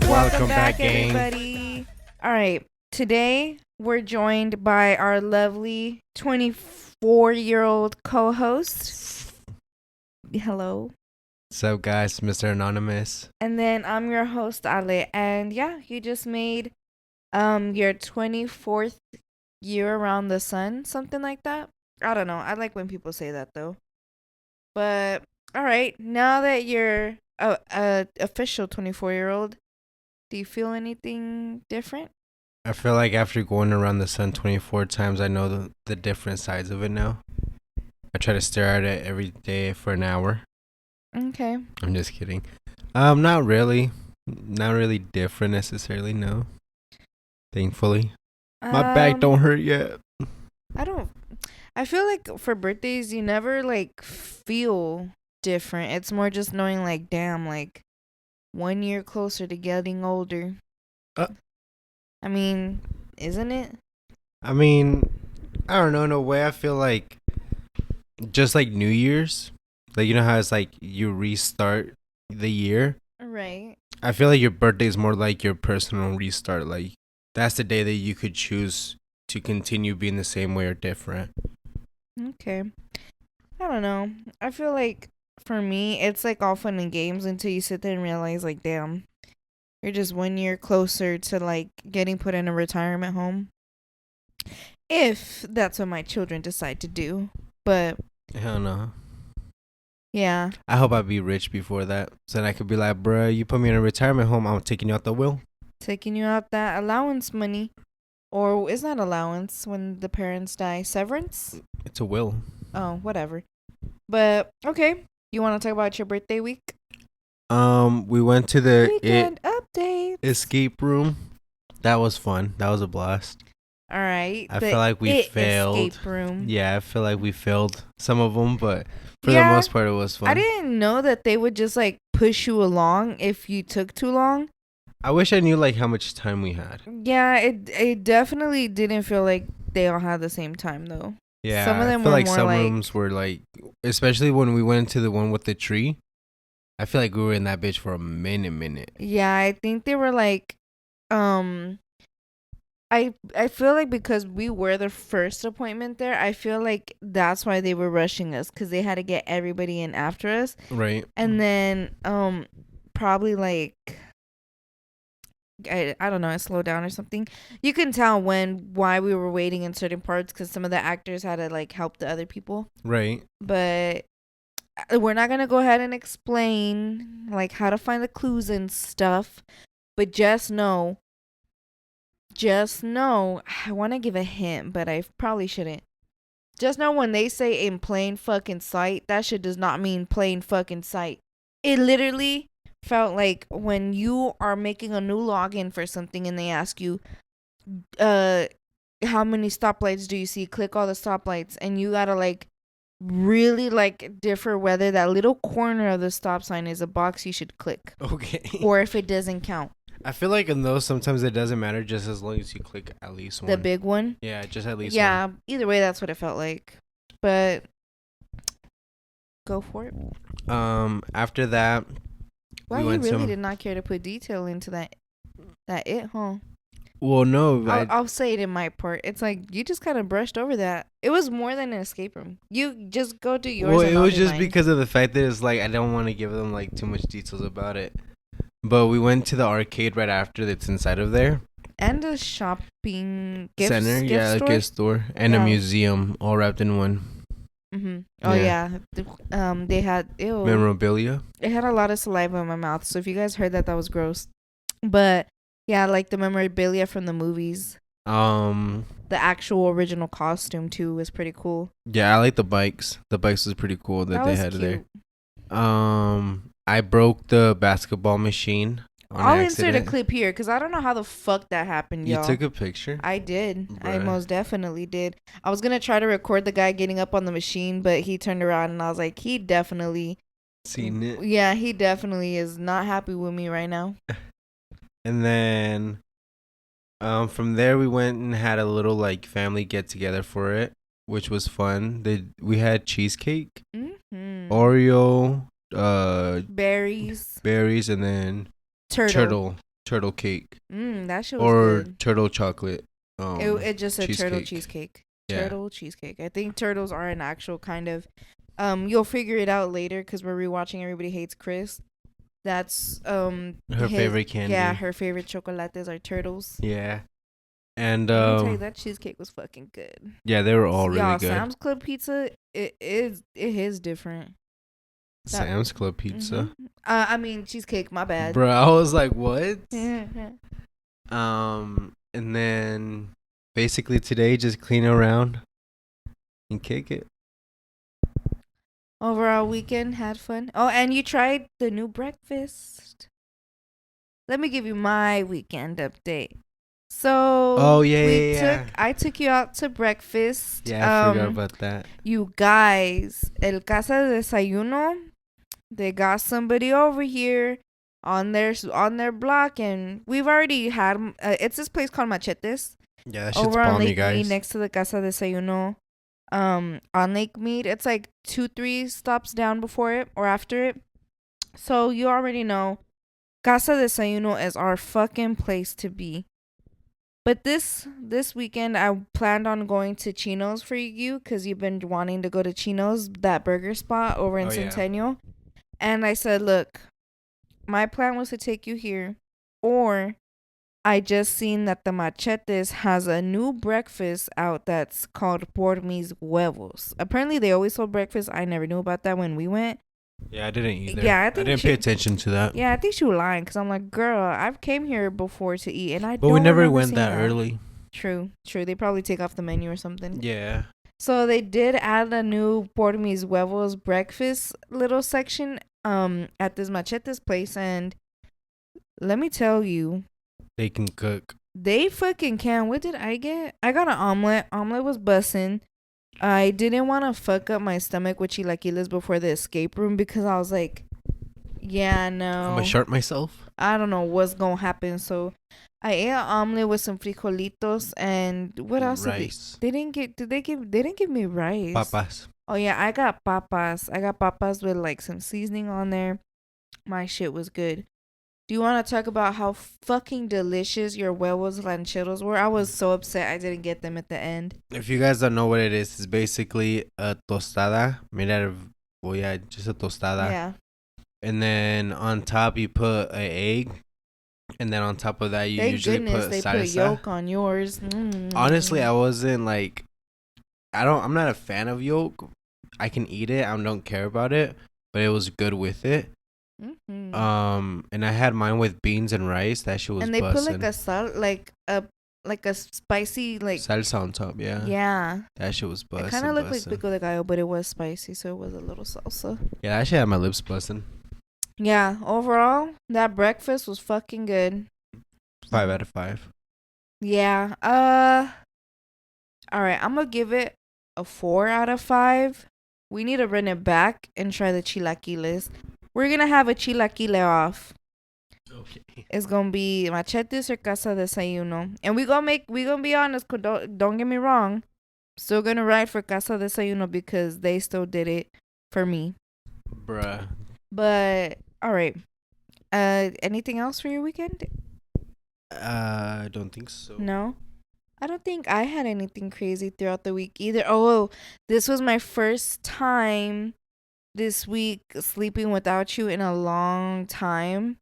Welcome back, everybody. All right, today we're joined by our lovely 24-year-old co-host. Hello. What's up, guys? Mr. Anonymous. And then I'm your host, Ale. And yeah, you just made your 24th year around the sun, something like that. I don't know. I like when people say that though. But all right, now that you're a official 24-year-old, do you feel anything different? I feel like after going around the sun 24 times, I know the different sides of it now. I try to stare at it every day for an hour. Okay. I'm just kidding. Not really. Not really different necessarily, no. Thankfully. My back don't hurt yet. I feel like for birthdays, you never like feel different. It's more just knowing like, damn, like 1 year closer to getting older. I mean, isn't it? I mean, I don't know. In a way, I feel like just like New Year's, like you know how it's like you restart the year. Right. I feel like your birthday is more like your personal restart. Like that's the day that you could choose to continue being the same way or different. Okay. I don't know. I feel like for me, it's like all fun and games until you sit there and realize, like, damn, you're just 1 year closer to like getting put in a retirement home. If that's what my children decide to do. But hell no. Yeah. I hope I'd be rich before that. So then I could be like, bruh, you put me in a retirement home, I'm taking you out the will. Taking you out that allowance money. Or is that allowance when the parents die? Severance? It's a will. Oh, whatever. But, okay. You want to talk about your birthday week? We went to the Weekend update escape room. That was fun. That was a blast. All right. I feel like we failed. Escape room. Yeah, I feel like we failed some of them, but for the most part, it was fun. I didn't know that they would just like push you along if you took too long. I wish I knew like how much time we had. Yeah, it definitely didn't feel like they all had the same time though. Yeah, some of them I feel were like more some like rooms were like, especially when we went into the one with the tree. I feel like we were in that bitch for a minute. Yeah, I think they were like, I feel like because we were the first appointment there, I feel like that's why they were rushing us because they had to get everybody in after us. Right. And then probably like I don't know, it slowed down or something. You can tell why we were waiting in certain parts because some of the actors had to like help the other people. Right. But we're not gonna go ahead and explain like how to find the clues and stuff. But just know, I want to give a hint, but I probably shouldn't. Just know when they say in plain fucking sight, that shit does not mean plain fucking sight. It literally felt like when you are making a new login for something and they ask you, how many stoplights do you see? Click all the stoplights, and you gotta like really like differ whether that little corner of the stop sign is a box you should click. Okay. Or if it doesn't count. I feel like in those sometimes it doesn't matter just as long as you click at least one. The big one? Yeah, just at least one. Yeah, either way that's what it felt like. But go for it. After that, wow, you really did not care to put detail into that huh? Well, no, I'll say it in my part. It's like you just kind of brushed over that. It was more than an escape room. You just go do yours. Well, it was just because of the fact that it's like I don't want to give them like too much details about it. But we went to the arcade right after that's inside of there. And a shopping center, gift store? A gift store, and a museum all wrapped in one. Mhm. Oh yeah. They had memorabilia. It had a lot of saliva in my mouth. So if you guys heard that was gross. But yeah, like the memorabilia from the movies. The actual original costume too was pretty cool. Yeah, I like the bikes. The bikes was pretty cool that they had cute. There. I broke the basketball machine. I'll insert a clip here because I don't know how the fuck that happened, y'all. You took a picture? I did. Bruh. I most definitely did. I was going to try to record the guy getting up on the machine, but he turned around and I was like, he definitely... seen it? Yeah, he definitely is not happy with me right now. And then from there we went and had a little like family get together for it. which was fun. We had cheesecake, Mm-hmm. Oreo, Berries. berries, and then Turtle. turtle cake That shit was or good. turtle chocolate. It just said turtle Cheesecake. cheesecake. Yeah. Turtle cheesecake. I think turtles are an actual kind of. You'll figure it out later because we're rewatching Everybody Hates Chris. That's Her favorite candy. Yeah, her favorite chocolates are turtles. Yeah. And Let me tell you, that cheesecake was fucking good. yeah, they were all really Y'all, good. Sam's Club pizza, it is different. Sam's Club pizza. Mm-hmm. I mean cheesecake. My bad. Bro, I was like, what? And then basically today, just clean around and kick it. Overall weekend, had fun. Oh, and you tried the new breakfast. Let me give you my weekend update. So, I took you out to breakfast. Yeah, I forgot about that. You guys, El Casa de Desayuno, they got somebody over here on their block, and we've already had. It's this place called Machetes. Yeah, that shit's over on bomb, you Lake Mead, guys. next to the Casa de Desayuno. On Lake Mead, it's like 2-3 stops down before it or after it. So you already know, Casa de Desayuno is our fucking place to be. But this weekend, I planned on going to Chino's for you because you've been wanting to go to Chino's, that burger spot over in Centennial. Yeah. And I said, look, my plan was to take you here, or I just seen that the Machetes has a new breakfast out that's called Por Mis Huevos. Apparently, they always sold breakfast. I never knew about that when we went. Yeah, I didn't either. Yeah, I didn't pay attention to that. Yeah, I think she was lying because I'm like, girl, I've came here before to eat, and But we never went that early. True. They probably take off the menu or something. Yeah. So they did add a new Por Mis Huevos breakfast little section at this Machetes place, and let me tell you, they can cook. They fucking can. What did I get? I got an omelet. Omelet was bussin'. I didn't want to fuck up my stomach with chilaquiles before the escape room because I was like, yeah, no. I'm gonna shart myself. I don't know what's gonna happen. So I ate an omelet with some frijolitos and what else? Rice. They didn't give me rice. Papas. Oh yeah, I got papas. I got papas with like some seasoning on there. My shit was good. Do you want to talk about how fucking delicious your huevos rancheros were? I was so upset I didn't get them at the end. If you guys don't know what it is, it's basically a tostada made out of, just a tostada. Yeah. And then on top you put an egg. And then on top of that you usually put they salsa. Put yolk on yours. Honestly, I wasn't like, I'm not a fan of yolk. I can eat it. I don't care about it. But it was good with it. Mm-hmm. And I had mine with beans and rice. That shit was and they bussin'. put like a spicy like salsa on top. Yeah. That shit was bussin'. It kind of looked like pico de gallo, but it was spicy, so it was a little salsa. Yeah, that shit had my lips bussin'. Yeah. Overall, that breakfast was fucking good. 5 out of 5. Yeah. All right. I'm gonna give it a 4 out of 5. We need to run it back and try the chilaquiles. We're gonna have a chilaquile off. Okay. It's gonna be Machetes or Casa de Desayuno, and we gonna be honest. Don't get me wrong. Still gonna ride for Casa de Desayuno because they still did it for me. Bruh. But all right. Anything else for your weekend? I don't think so. No. I don't think I had anything crazy throughout the week either. Oh, this was my first time this week sleeping without you in a long time.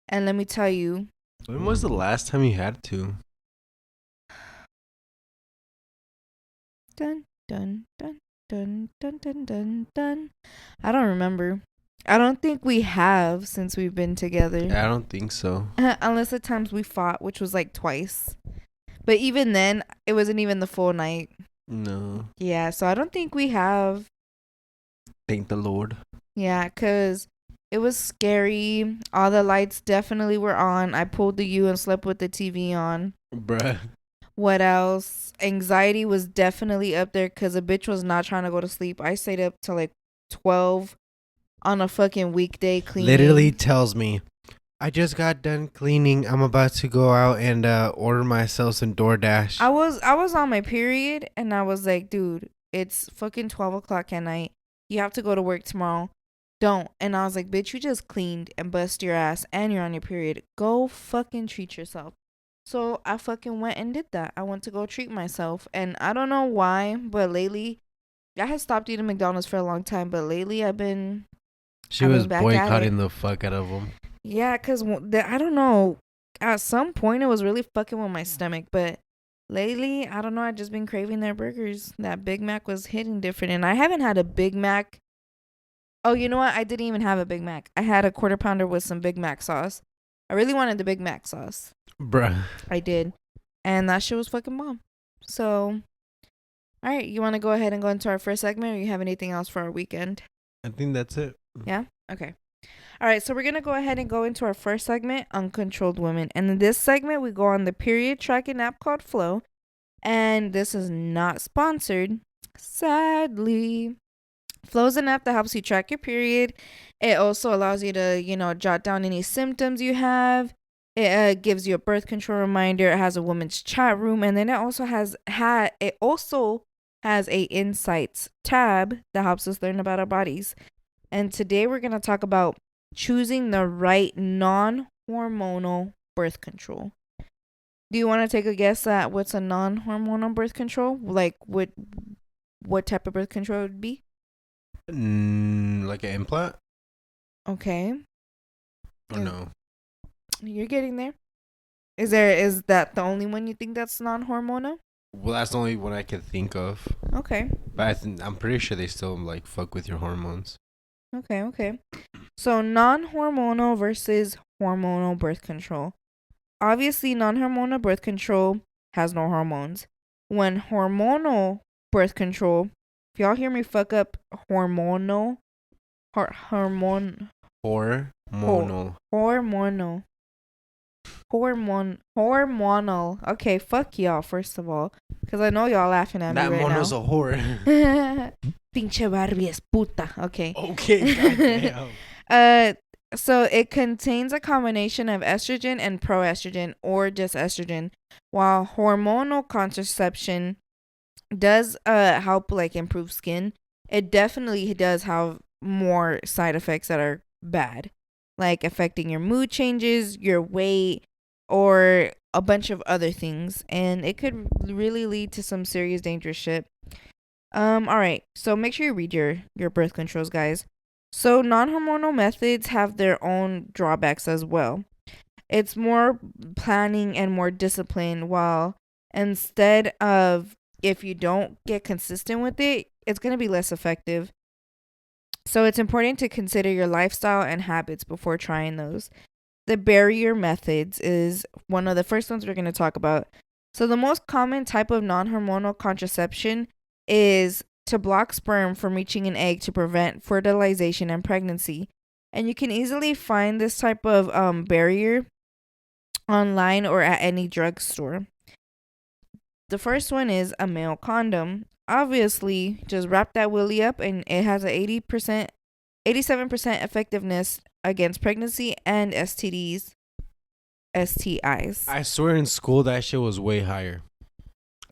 And let me tell you. When was the last time you had to? Dun, dun, dun, dun, dun, dun, dun, dun. I don't remember. I don't think we have since we've been together. I don't think so. Unless the times we fought, which was like twice. But even then, it wasn't even the full night. No. Yeah, so I don't think we have. Thank the Lord. Yeah, because it was scary. All the lights definitely were on. I pulled the U and slept with the TV on. Bruh. What else? Anxiety was definitely up there because a bitch was not trying to go to sleep. I stayed up till like 12 on a fucking weekday cleaning. Literally tells me, I just got done cleaning. I'm about to go out and order myself some DoorDash. I was on my period and I was like, dude, it's fucking 12 o'clock at night. You have to go to work tomorrow. Don't. And I was like, bitch, you just cleaned and bust your ass and you're on your period. Go fucking treat yourself. So I fucking went and did that. I went to go treat myself. And I don't know why, but lately I had stopped eating McDonald's for a long time, but lately She I've was been back at it. boycotting the fuck out of them. Yeah, cause I don't know. At some point, it was really fucking with my stomach, but lately, I don't know. I just been craving their burgers. That Big Mac was hitting different, and I haven't had a Big Mac. Oh, you know what? I didn't even have a Big Mac. I had a quarter pounder with some Big Mac sauce. I really wanted the Big Mac sauce. Bruh. I did, and that shit was fucking bomb. So, all right, you want to go ahead and go into our first segment, or you have anything else for our weekend? I think that's it. Yeah. Okay. All right, so we're going to go ahead and go into our first segment, Uncontrolled Women. And in this segment, we go on the period tracking app called Flow. And this is not sponsored, sadly. Flow is an app that helps you track your period. It also allows you to, jot down any symptoms you have. It gives you a birth control reminder. It has a women's chat room. And then it also has a insights tab that helps us learn about our bodies. And today we're going to talk about choosing the right non-hormonal birth control. Do you want to take a guess at what's a non-hormonal birth control? Like what type of birth control it would be? Like an implant? Okay. Or no? You're getting there. Is that the only one you think that's non-hormonal? Well, that's the only one I can think of. Okay. But I'm pretty sure they still like fuck with your hormones. Okay. So non-hormonal versus hormonal birth control. Obviously, non-hormonal birth control has no hormones. When hormonal birth control, if y'all hear me fuck up hormonal, hormonal, hormonal. Okay, fuck y'all, first of all. Because I know y'all laughing at me that right mono's now. a whore. Pinche Barbie es puta. Okay. Okay, goddamn. So it contains a combination of estrogen and proestrogen or just estrogen, while hormonal contraception does help like improve skin. It definitely does have more side effects that are bad, like affecting your mood changes, your weight, or a bunch of other things, and it could really lead to some serious dangerous shit. All right. So make sure you read your birth controls, guys. So non-hormonal methods have their own drawbacks as well. It's more planning and more discipline, while instead of if you don't get consistent with it, it's going to be less effective. So it's important to consider your lifestyle and habits before trying those. The barrier methods is one of the first ones we're going to talk about. So the most common type of non-hormonal contraception is to block sperm from reaching an egg to prevent fertilization and pregnancy. And you can easily find this type of barrier online or at any drugstore. The first one is a male condom. Obviously, just wrap that willy up and it has a 87% effectiveness against pregnancy and STDs, STIs. I swear in school that shit was way higher.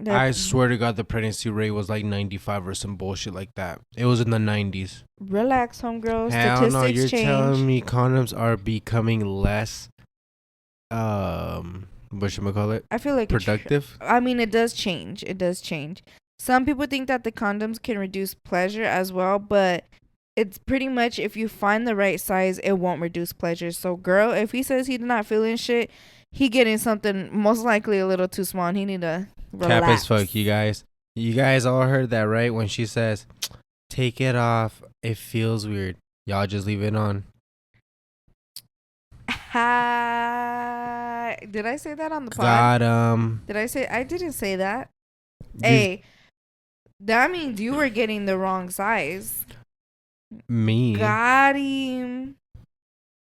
I swear to God, the pregnancy rate was like 95 or some bullshit like that. It was in the 90s. Relax, homegirl. Hell Statistics no, you're change. telling me condoms are becoming less, whatchamacallit? I feel like productive? I mean, it does change. Some people think that the condoms can reduce pleasure as well, but it's pretty much if you find the right size, it won't reduce pleasure. So, girl, if he says he's not feeling shit, he getting something most likely a little too small and he need to relax. Cap as fuck, you guys. You guys all heard that, right? When she says, take it off, it feels weird. Y'all just leave it on. Did I say that on the pod? God, Did I say? I didn't say that. Hey, that means you were getting the wrong size. Me? Got him.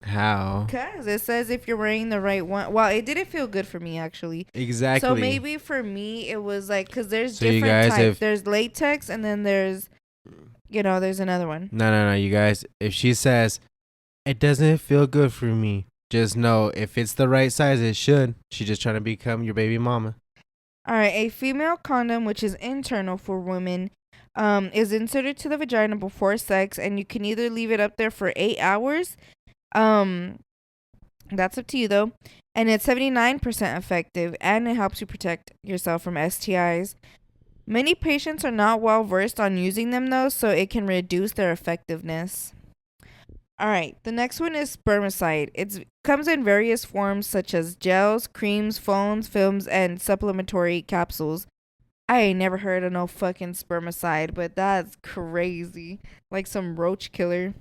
How? Because it says if you're wearing the right one. Well, it didn't feel good for me, actually. Exactly. So maybe for me, it was like, because there's So you different guys, types. There's latex and then there's another one. No, you guys. If she says, it doesn't feel good for me, Just know if it's the right size, it should. She's just trying to become your baby mama. All right, a female condom, which is internal for women, is inserted to the vagina before sex, and you can either leave it up there for 8 hours. Um, that's up to you though, and it's 79% effective, and it helps you protect yourself from STIs. Many patients are not well versed on using them though, so it can reduce their effectiveness. All right, the next one is spermicide. It comes in various forms such as gels, creams, foams, films, and supplementary capsules. I ain't never heard of no fucking spermicide, but that's crazy. Like some roach killer.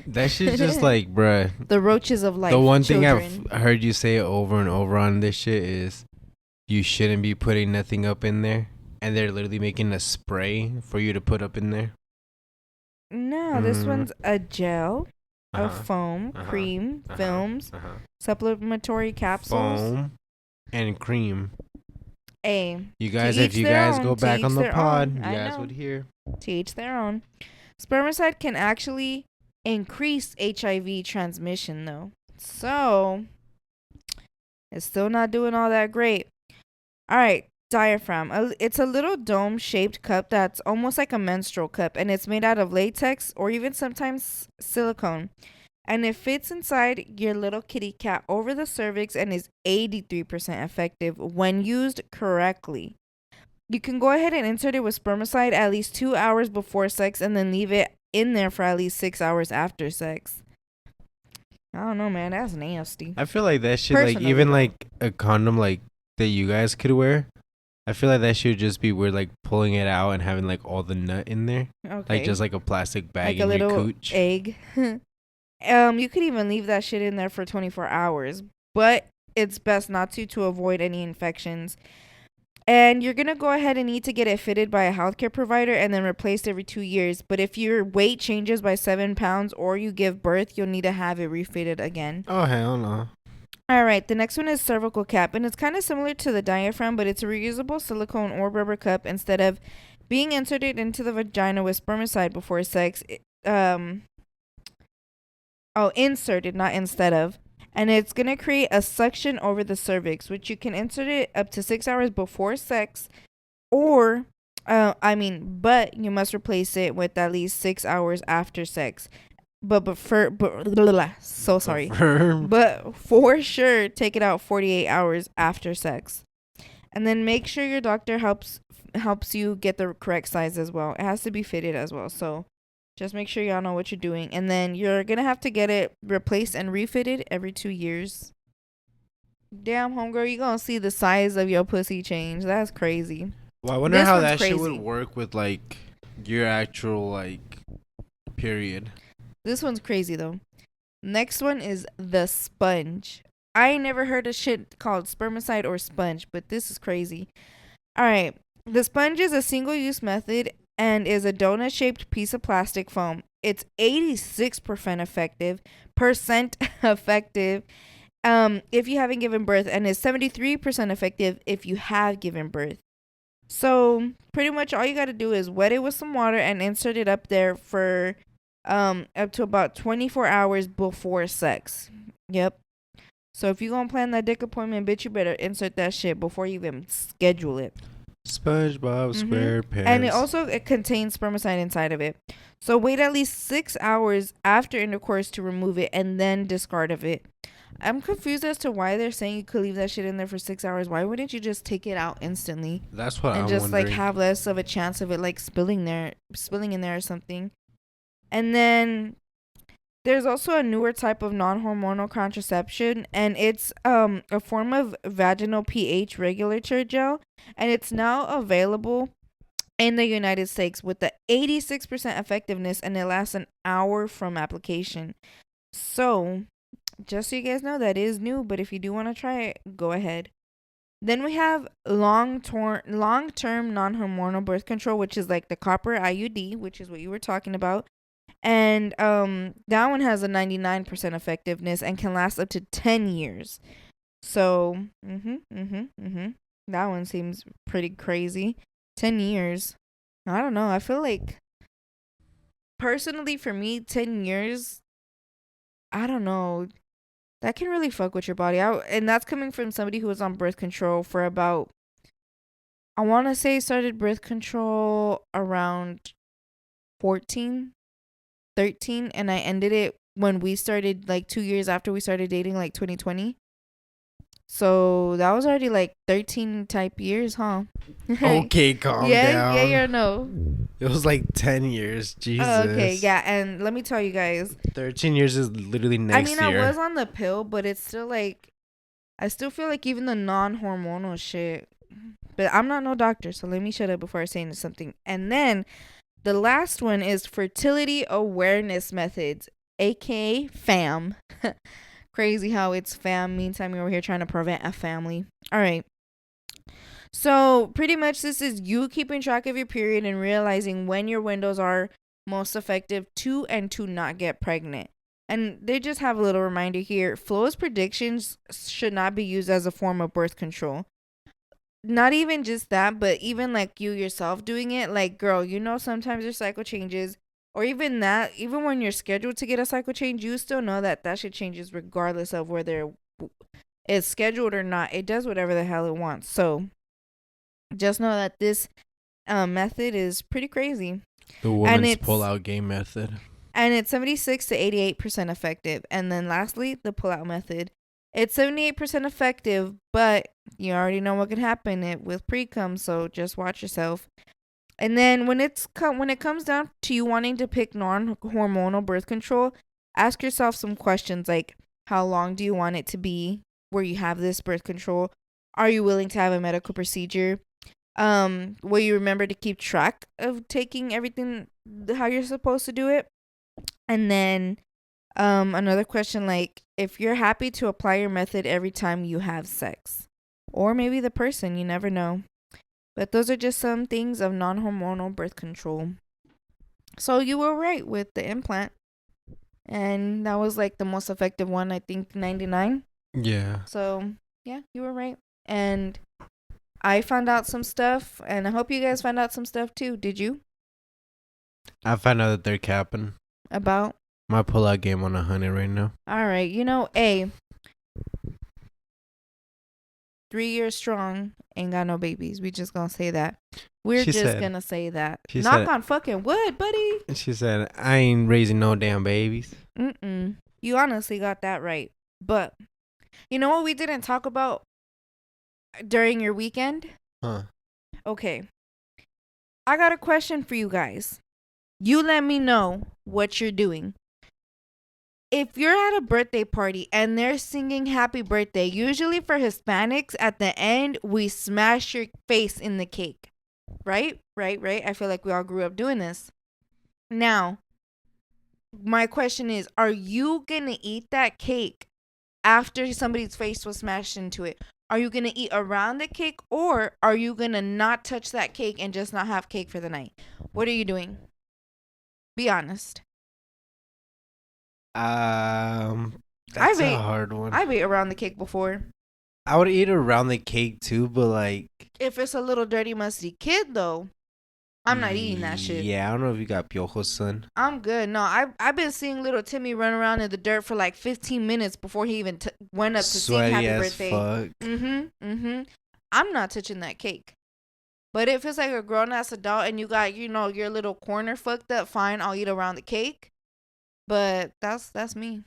That shit's just like, bruh. The roaches of life. The one thing children. I've heard you say over and over on this shit is you shouldn't be putting nothing up in there. And they're literally making a spray for you to put up in there. No, this one's a gel, a foam, cream, films, supplementary capsules. Foam and cream. A. You guys, if you guys go back on the pod, you I guys know. would hear. To each their own. Spermicide can actually increase HIV transmission, though. So, it's still not doing all that great. All right, diaphragm. It's a little dome-shaped cup that's almost like a menstrual cup, and it's made out of latex or even sometimes silicone. And it fits inside your little kitty cat over the cervix and is 83% effective when used correctly. You can go ahead and insert it with spermicide at least 2 hours before sex and then leave it in there for at least 6 hours after sex. I don't know, man. That's nasty. I feel like that shit, Personally, like, even though. like a condom, like, that you guys could wear. I feel like that should just be weird, like, pulling it out and having, like, all the nut in there. Okay. Like, just like a plastic bag like in a your little cooch. egg. You could even leave that shit in there for 24 hours, but it's best not to avoid any infections. And you're going to go ahead and need to get it fitted by a healthcare provider and then replaced every 2 years. But if your weight changes by 7 pounds or you give birth, you'll need to have it refitted again. Oh, hell no. All right, the next one is cervical cap, and it's kind of similar to the diaphragm, but it's a reusable silicone or rubber cup. Instead of being inserted into the vagina with spermicide before sex, inserted, not instead of. And it's going to create a suction over the cervix, which you can insert it up to 6 hours before sex, but you must replace it with at least 6 hours after sex. But for sure, take it out 48 hours after sex. And then make sure your doctor helps you get the correct size as well. It has to be fitted as well. So just make sure y'all know what you're doing. And then you're going to have to get it replaced and refitted every 2 years. Damn, homegirl, you going to see the size of your pussy change. That's crazy. Well, I wonder how that shit would work with, like, your actual, like, period. This one's crazy, though. Next one is the sponge. I ain't never heard of shit called spermicide or sponge, but this is crazy. All right. The sponge is a single-use method and is a donut-shaped piece of plastic foam. It's 86% effective, if you haven't given birth, and is 73% effective if you have given birth. So pretty much all you got to do is wet it with some water and insert it up there for up to about 24 hours before sex. Yep. So if you gonna plan that dick appointment, bitch, you better insert that shit before you even schedule it. SpongeBob SquarePants. And it contains spermicide inside of it. So wait at least 6 hours after intercourse to remove it and then discard of it. I'm confused as to why they're saying you could leave that shit in there for 6 hours. Why wouldn't you just take it out instantly? That's what I'm wondering. And just like have less of a chance of it like spilling in there or something. And then there's also a newer type of non-hormonal contraception, and it's a form of vaginal pH regulator gel, and it's now available in the United States with the 86% effectiveness, and it lasts an hour from application. So, just so you guys know, that is new, but if you do want to try it, go ahead. Then we have long-term non-hormonal birth control, which is like the copper IUD, which is what you were talking about. And that one has a 99% effectiveness and can last up to 10 years. So, that one seems pretty crazy. 10 years. I don't know. I feel like, personally for me, 10 years, I don't know. that can really fuck with your body. And that's coming from somebody who was on birth control for about, I want to say started birth control around 14, 13, and I ended it when we started, like 2 years after we started dating, like 2020. So that was already like 13 type years, huh? Okay, calm Yeah, or down. no? It was like 10 years. Oh, okay, Jesus. yeah. And let me tell you guys, 13 years is literally I mean, next I year. was on the pill, but it's still like, I still feel like even the non hormonal shit. But I'm not no doctor, so let me shut up before I say something. And then the last one is fertility awareness methods, aka FAM. Crazy how it's fam. Meantime, you're over here trying to prevent a family. All right. So pretty much this is you keeping track of your period and realizing when your windows are most effective to and to not get pregnant. And they just have a little reminder here. Flo's predictions should not be used as a form of birth control. Not even just that, but even like you yourself doing it. Like, girl, sometimes your cycle changes. Or even that, even when you're scheduled to get a cycle change, you still know that shit changes regardless of whether it's scheduled or not. It does whatever the hell it wants. So just know that this method is pretty crazy, The and woman's it's pull-out game method. 76 to 88% effective. And then lastly, the pull-out method. It's 78% effective, but you already know what can happen with pre-cum, so just watch yourself. And then when it comes down to you wanting to pick non-hormonal birth control, ask yourself some questions like, how long do you want it to be where you have this birth control? Are you willing to have a medical procedure? Will you remember to keep track of taking everything how you're supposed to do it? And then another question, like, if you're happy to apply your method every time you have sex, or maybe the person, you never know. But those are just some things of non-hormonal birth control. So you were right with the implant, and that was like the most effective one, I think 99. Yeah. So yeah, you were right. And I found out some stuff, and I hope you guys found out some stuff too. Did you? I found out that they're capping About? my pull-out game on 100 right now. All right. 3 years strong, ain't got no babies. We just gonna say that. We're She just said. gonna say that. She Knock said. on fucking wood, buddy. She said, "I ain't raising no damn babies." You honestly got that right. But you know what we didn't talk about during your weekend? Huh? Okay. I got a question for you guys. You let me know what you're doing. If you're at a birthday party and they're singing happy birthday, usually for Hispanics, at the end, we smash your face in the cake. Right? Right. I feel like we all grew up doing this. Now, my question is, are you going to eat that cake after somebody's face was smashed into it? Are you going to eat around the cake, or are you going to not touch that cake and just not have cake for the night? What are you doing? Be honest. That's a hard one. I've ate around the cake before. I would eat around the cake too, but like, If it's a little dirty, musty kid, though, I'm not eating that shit. Yeah, I don't know if you got piojos, son. I'm good. No, I've been seeing little Timmy run around in the dirt for like 15 minutes before he even went up to sing happy birthday. Fuck. I'm not touching that cake. But if it's like a grown ass adult and you got, your little corner fucked up, fine, I'll eat around the cake. But that's me.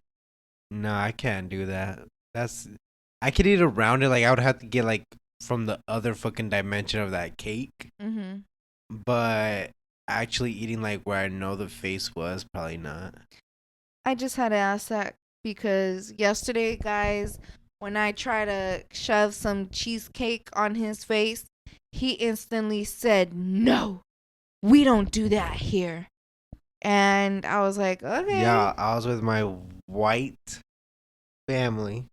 No, I can't do that. I could eat around it. Like, I would have to get like from the other fucking dimension of that cake. But actually eating like where I know the face was, probably not. I just had to ask that because yesterday, guys, when I tried to shove some cheesecake on his face, he instantly said, "No, we don't do that here." And I was like, okay. Yeah, I was with my white family.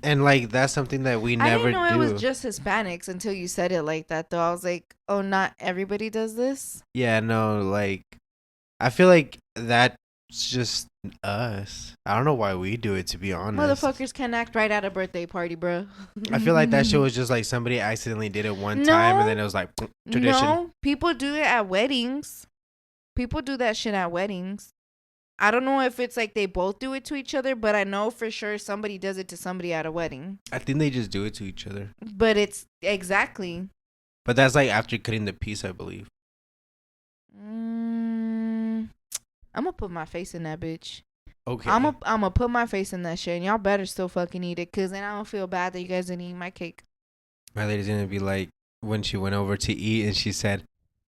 And like, that's something that we never do. I didn't know it was just Hispanics until you said it like that, though. I was like, oh, not everybody does this? Yeah, no, like, I feel like that's just us. I don't know why we do it, to be honest. Motherfuckers can act right at a birthday party, bro. I feel like that shit was just like somebody accidentally did it one time and then it was like tradition. No, people do it at weddings. People do that shit at weddings. I don't know if it's like they both do it to each other, but I know for sure somebody does it to somebody at a wedding. I think they just do it to each other. But it's exactly. But that's like after cutting the piece, I believe. I'm gonna put my face in that bitch. Okay. I'm gonna put my face in that shit, and y'all better still fucking eat it, cause then I don't feel bad that you guys didn't eat my cake. My lady's gonna be like, when she went over to eat and she said,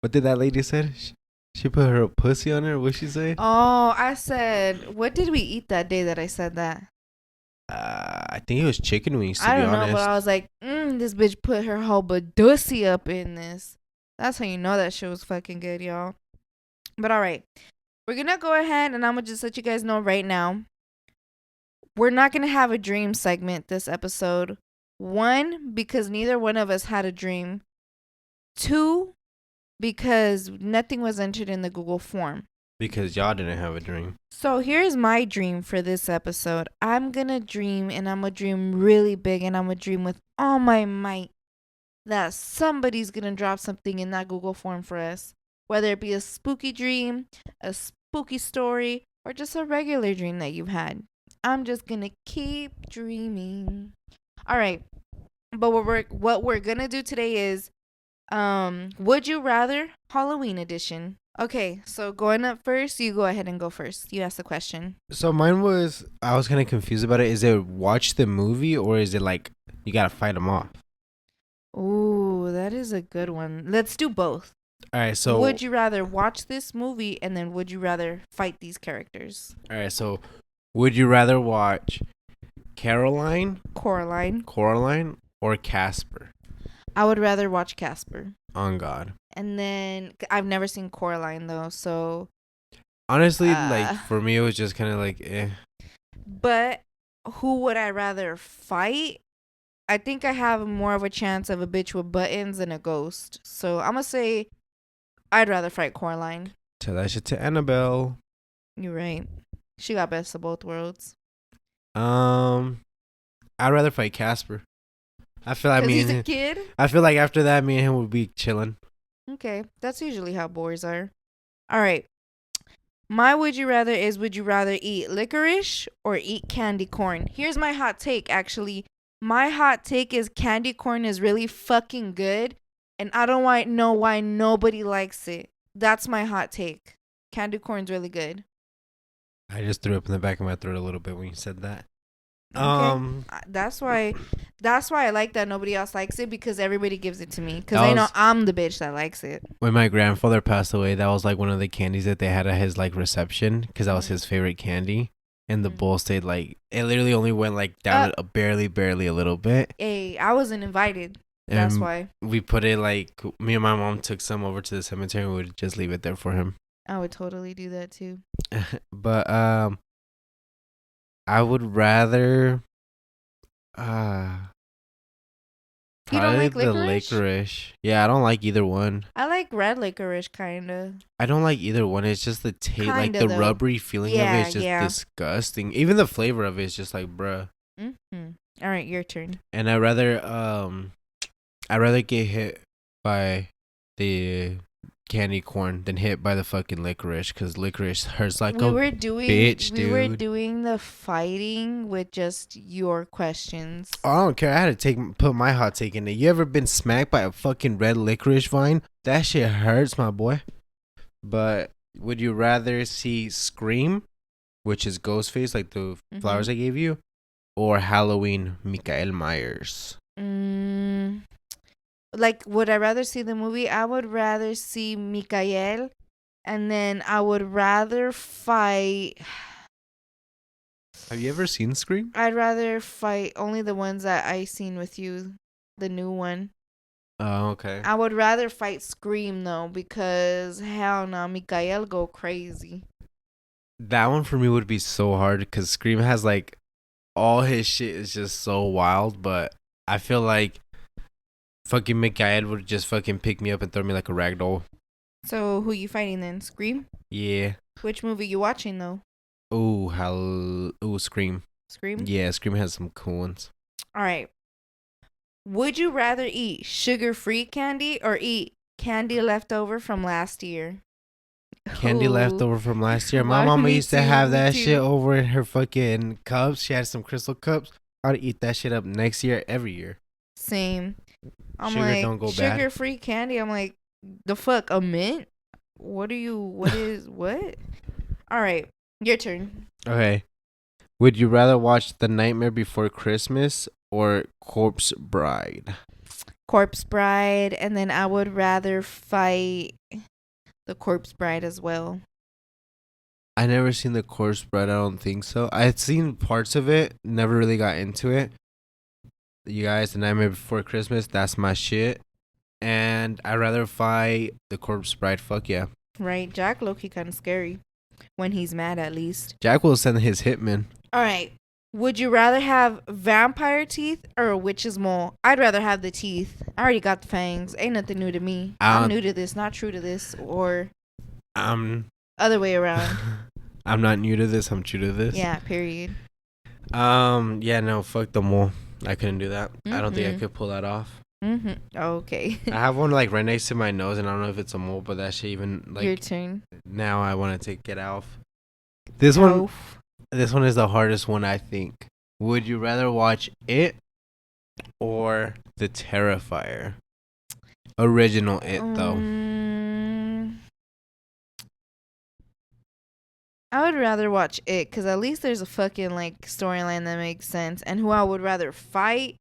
what did that lady say? She put her pussy on her? What'd she say? Oh, I said, what did we eat that day that I said that? I think it was chicken wings, to I be don't know, honest. but I was like, this bitch put her whole badussy up in this. That's how you know that shit was fucking good, y'all. But all right, we're gonna go ahead and I'm gonna just let you guys know right now. We're not gonna have a dream segment this episode. One, because neither one of us had a dream. Two, because nothing was entered in the Google form. Because y'all didn't have a dream. So here's my dream for this episode. I'm gonna dream, and I'm gonna dream really big, and I'm gonna dream with all my might that somebody's gonna drop something in that Google form for us. Whether it be a spooky dream, a spooky story, or just a regular dream that you've had. I'm just gonna keep dreaming. All right. But what we're gonna do today is would you rather Halloween edition. Okay, so going up first, you go ahead and go first. You ask the question. So mine was, I was kind of confused about it. Is it watch the movie or is it like you gotta fight them off? Ooh, that is a good one. Let's do both. All right, so would you rather watch this movie and then would you rather fight these characters? All right, so would you rather watch Coraline, or Casper? I would rather watch Casper. On God. And then I've never seen Coraline though, so honestly, like for me, it was just kind of like, eh. But who would I rather fight? I think I have more of a chance of a bitch with buttons than a ghost. So I'm gonna say I'd rather fight Coraline. Tell that shit to Annabelle. You're right. She got best of both worlds. I'd rather fight Casper. I feel like he's a kid. I feel like after that, me and him would be chilling. Okay, that's usually how boys are. All right. My would you rather is, would you rather eat licorice or eat candy corn? Here's my hot take, actually. My hot take is candy corn is really fucking good, and I don't know why nobody likes it. That's my hot take. Candy corn's really good. I just threw up in the back of my throat a little bit when you said that. Okay. That's why I like that nobody else likes it, because everybody gives it to me, because they know I'm the bitch that likes it. When my grandfather passed away, that was like one of the candies that they had at his like reception, because that was his favorite candy, and the bowl stayed like, it literally only went like down barely a little bit. Hey, I wasn't invited. That's why we put it, like, me and my mom took some over to the cemetery and we would just leave it there for him. I would totally do that too. But I would rather you don't like the licorice. Yeah, I don't like either one. I like red licorice, kinda. I don't like either one. It's just the taste, like the rubbery feeling of it is just disgusting. Even the flavor of it is just like, bruh. Mm-hmm. All right, your turn. And I'd rather get hit by the candy corn than hit by the fucking licorice, because licorice hurts like bitch, dude. We were doing the fighting with just your questions. Oh, I don't care. I had to put my hot take in it. You ever been smacked by a fucking red licorice vine? That shit hurts, my boy. But would you rather see Scream, which is Ghostface, like the flowers I gave you, or Halloween, Michael Myers? Like, would I rather see the movie? I would rather see Mikael, and then I would rather fight. Have you ever seen Scream? I'd rather fight only the ones that I seen with you, the new one. Oh, okay. I would rather fight Scream though, because hell no, Mikael go crazy. That one for me would be so hard, because Scream has like all his shit is just so wild, but I feel like fucking Mikael would just fucking pick me up and throw me like a rag doll. So who you fighting then? Scream? Yeah. Which movie you watching though? Scream. Scream? Yeah, Scream has some cool ones. All right. Would you rather eat sugar-free candy or eat candy left over from last year? candy left over from last year. My Why? mama Me used to too. have Me that too. shit over in her fucking cups. She had some crystal cups. I'd eat that shit up next year, every year. Same. I'm Sugar like, don't go bad. sugar-free candy. I'm like, the fuck, a mint? What is what? All right, your turn. Okay. Would you rather watch The Nightmare Before Christmas or Corpse Bride? Corpse Bride, and then I would rather fight the Corpse Bride as well. I never seen The Corpse Bride. I don't think so. I had seen parts of it. Never really got into it. You guys, The Nightmare Before Christmas. That's my shit. And I'd rather fight the Corpse Bride. Fuck yeah. Right, Jack Loki kind of scary when he's mad, at least. Jack will send his hitman. All right. Would you rather have vampire teeth or a witch's mole? I'd rather have the teeth. I already got the fangs. Ain't nothing new to me. I'm new to this, not true to this, or other way around. I'm not new to this. I'm true to this. Yeah. Period. Yeah. No. Fuck the mole. I couldn't do that. I don't think I Mm-mm. could pull that off. Okay. I have one like right next to my nose, and I don't know if it's a mole, but that shit even like. Your turn. Now I want to take it off. This one is the hardest one, I think. Would you rather watch It or The Terrifier? Original It, though. I would rather watch It because at least there's a fucking like storyline that makes sense. And who I would rather fight?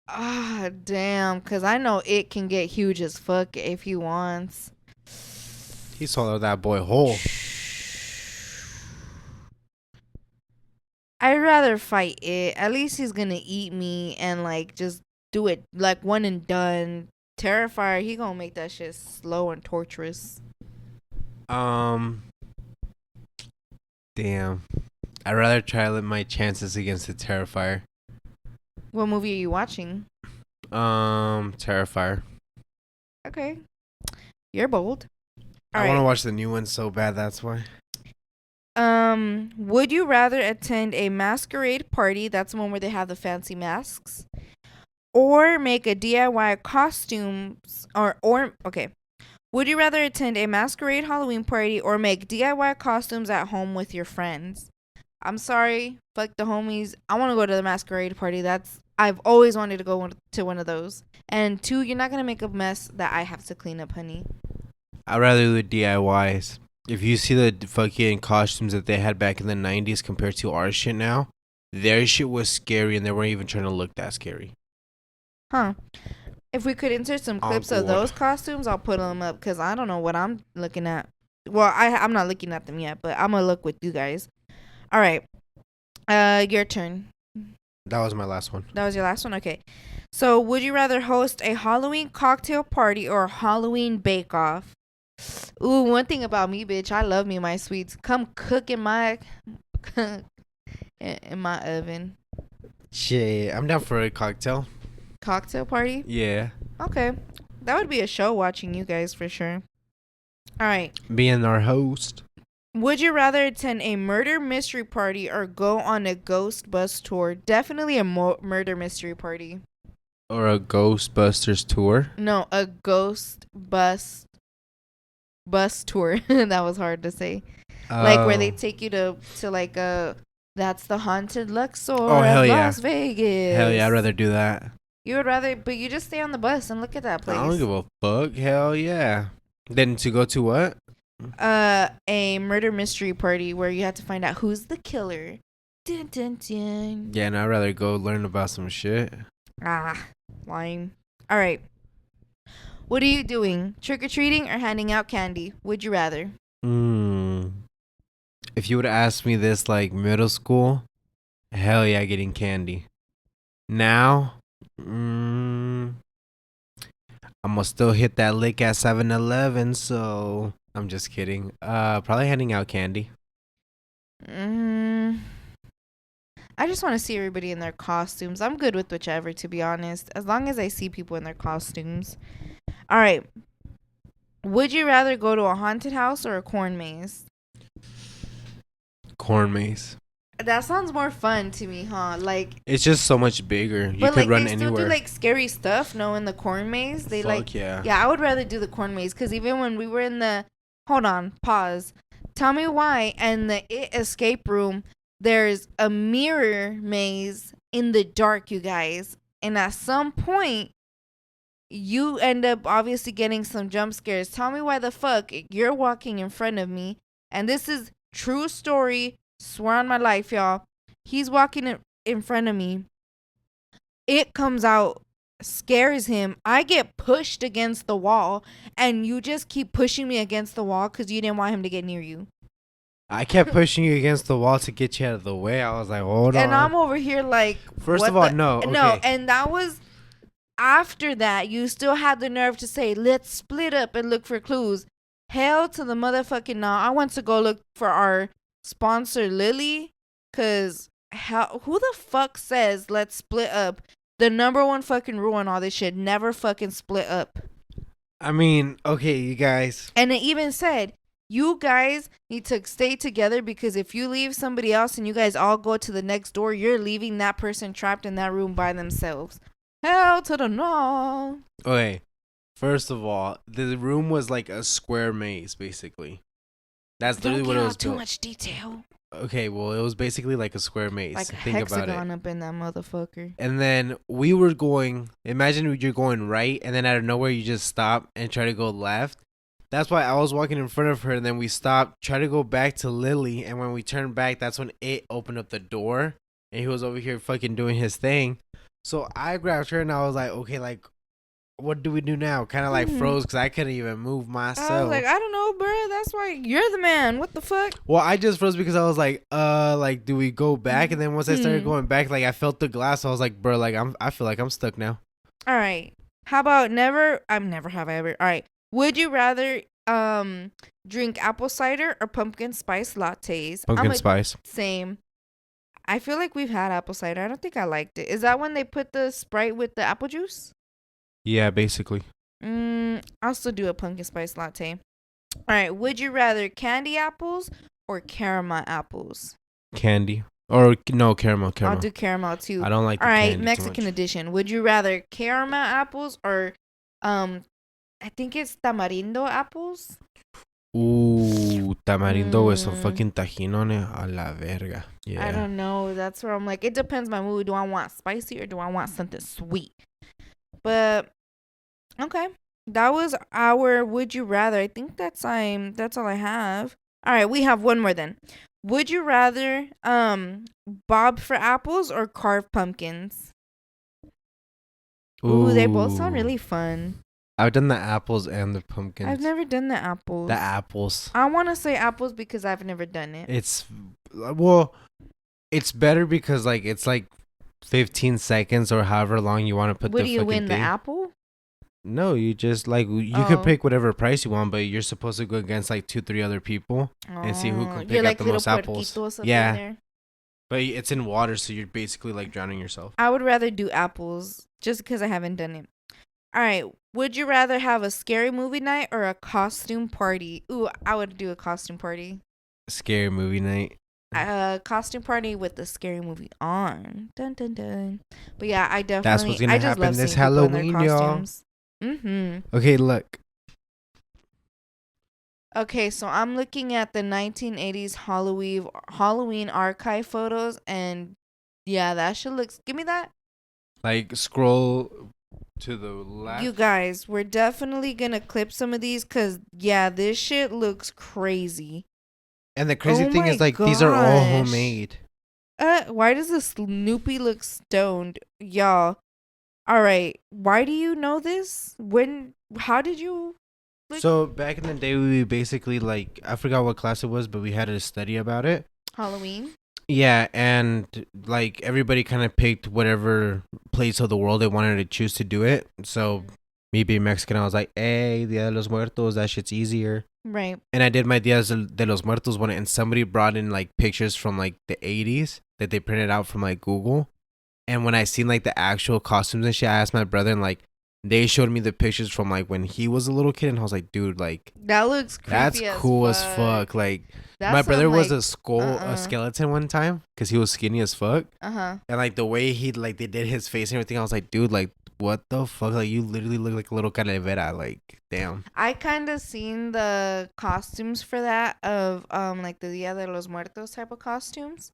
Ah, damn. Because I know It can get huge as fuck if he wants. He swallowed that boy whole. I'd rather fight It. At least he's gonna eat me and like just do it like one and done. Terrifier, he gonna make that shit slow and torturous. Damn. I'd rather try my chances against the Terrifier. What movie are you watching? Terrifier. Okay. You're bold. I want to watch the new one so bad, that's why. Would you rather attend a masquerade party, that's the one where they have the fancy masks, or make a DIY costumes or okay. Would you rather attend a masquerade Halloween party or make DIY costumes at home with your friends? I'm sorry, fuck the homies. I want to go to the masquerade party. I've always wanted to go to one of those. And 2, you're not going to make a mess that I have to clean up, honey. I'd rather do DIYs. If you see the fucking costumes that they had back in the 90s compared to our shit now, their shit was scary and they weren't even trying to look that scary. Huh. If we could insert some clips of those costumes, I'll put them up because I don't know what I'm looking at. Well, I'm not looking at them yet, but I'm going to look with you guys. All right. Your turn. That was my last one. That was your last one? Okay. So, would you rather host a Halloween cocktail party or a Halloween bake-off? Ooh, one thing about me, bitch, I love me my sweets. Come cook in my oven. Shit, I'm down for a cocktail. Cocktail party? Yeah. Okay. That would be a show watching you guys for sure. All right. Being our host. Would you rather attend a murder mystery party or go on a ghost bus tour? Definitely a murder mystery party. Or a Ghostbusters tour? No, a ghost bus tour. That was hard to say. Like where they take you to like that's the haunted Luxor of Las Vegas. Hell yeah, I'd rather do that. You would rather, but you just stay on the bus and look at that place. I don't give a fuck. Hell yeah. Then to go to what? A murder mystery party where you have to find out who's the killer. Dun, dun, dun. Yeah, and I'd rather go learn about some shit. Lying. All right. What are you doing? Trick-or-treating or handing out candy? Would you rather? If you would have asked me this like middle school, hell yeah, getting candy. Now, I'm gonna still hit that lick at 7-Eleven, so I'm just kidding. Probably handing out candy. I just want to see everybody in their costumes. I'm good with whichever, to be honest, as long as I see people in their costumes. All right. Would you rather go to a haunted house or a corn maze? Corn maze. That sounds more fun to me, huh? Like it's just so much bigger. You could run anywhere. But they still do like scary stuff. No, in the corn maze, they Fuck yeah. Yeah, I would rather do the corn maze because even when we were in the hold on, pause. Tell me why in the escape room there's a mirror maze in the dark, you guys. And at some point, you end up obviously getting some jump scares. Tell me why the fuck you're walking in front of me. And this is true story. Swear on my life, y'all. He's walking in front of me. It comes out, scares him. I get pushed against the wall, and you just keep pushing me against the wall because you didn't want him to get near you. I kept pushing you against the wall to get you out of the way. I was like, hold on. And I'm over here like, first of all, no. Okay. No, and that was after that. You still had the nerve to say, let's split up and look for clues. Hell to the motherfucking no. I went to go look for our sponsor, Lily, because who the fuck says let's split up? The number one fucking rule in all this shit, never fucking split up. I mean, okay, you guys. And it even said, you guys need to stay together because if you leave somebody else and you guys all go to the next door, you're leaving that person trapped in that room by themselves. Hell to the no. Okay, first of all, the room was like a square maze, basically. That's literally what it was. Too much detail. Okay, well, it was basically like a square maze. Like a Think hexagon about it. up in that motherfucker. And then we were going, imagine you're going right, and then out of nowhere you just stop and try to go left. That's why I was walking in front of her, and then we stopped, tried to go back to Lily, and when we turned back, that's when it opened up the door, and he was over here fucking doing his thing. So I grabbed her, and I was like, okay, like, what do we do now? Kind of like froze because I couldn't even move myself. I was like, I don't know, bro. That's why you're the man. What the fuck? Well, I just froze because I was like, do we go back? And then once I started going back, like, I felt the glass. So I was like, bro, like, I feel like I'm stuck now. All right. How about never have I ever. All right. Would you rather drink apple cider or pumpkin spice lattes? Pumpkin spice. Same. I feel like we've had apple cider. I don't think I liked it. Is that when they put the Sprite with the apple juice? Yeah, basically. I'll still do a pumpkin spice latte. All right. Would you rather candy apples or caramel apples? Candy. Or no, caramel. I'll do caramel too. I don't like the All right, candy Mexican edition. Would you rather caramel apples or I think it's tamarindo apples? Tamarindo with some fucking tajinones a la verga. Yeah. I don't know. That's where I'm like, it depends my mood. Do I want spicy or do I want something sweet? But okay, that was our would you rather. I think that's all I have. All right, we have one more then. Would you rather bob for apples or carve pumpkins? Ooh, they both sound really fun. I've done the apples and the pumpkins. I've never done the apples. The apples. I want to say apples because I've never done it. It's better because like it's like 15 seconds or however long you want to put the fucking thing. Would you win the apple? No, you just like you could pick whatever price you want, but you're supposed to go against like 2-3 other people and see who can pick out the most apples. Yeah. But it's in water, so you're basically like drowning yourself. I would rather do apples just because I haven't done it. All right. Would you rather have a scary movie night or a costume party? Ooh, I would do a costume party. Scary movie night. A costume party with the scary movie on. Dun dun dun. But yeah, I definitely. That's what's gonna happen this Halloween, y'all. Okay, look. Okay, so I'm looking at the 1980s Halloween archive photos, and yeah, that shit looks. Give me that. Like scroll to the left. You guys, we're definitely gonna clip some of these because yeah, this shit looks crazy. And the crazy thing is like these are all homemade. Why does the Snoopy look stoned, y'all? All right, why do you know this? How did you? So back in the day, we basically like I forgot what class it was, but we had a study about it. Halloween. Yeah, and like everybody kind of picked whatever place of the world they wanted to choose to do it. So me being Mexican, I was like, "Hey, Dia de los Muertos, that shit's easier." Right. And I did my Dia de los Muertos one, and somebody brought in like pictures from like the 80s that they printed out from like Google. And when I seen like the actual costumes and shit, I asked my brother and like, they showed me the pictures from like when he was a little kid, and I was like, dude, like that looks creepy that's cool as fuck. Like that's my brother was like, a skeleton one time because he was skinny as fuck. Uh-huh. And like the way he like they did his face and everything, I was like, dude, like what the fuck? Like you literally look like a little calavera. Like damn. I kind of seen the costumes for that of like the Dia de los Muertos type of costumes.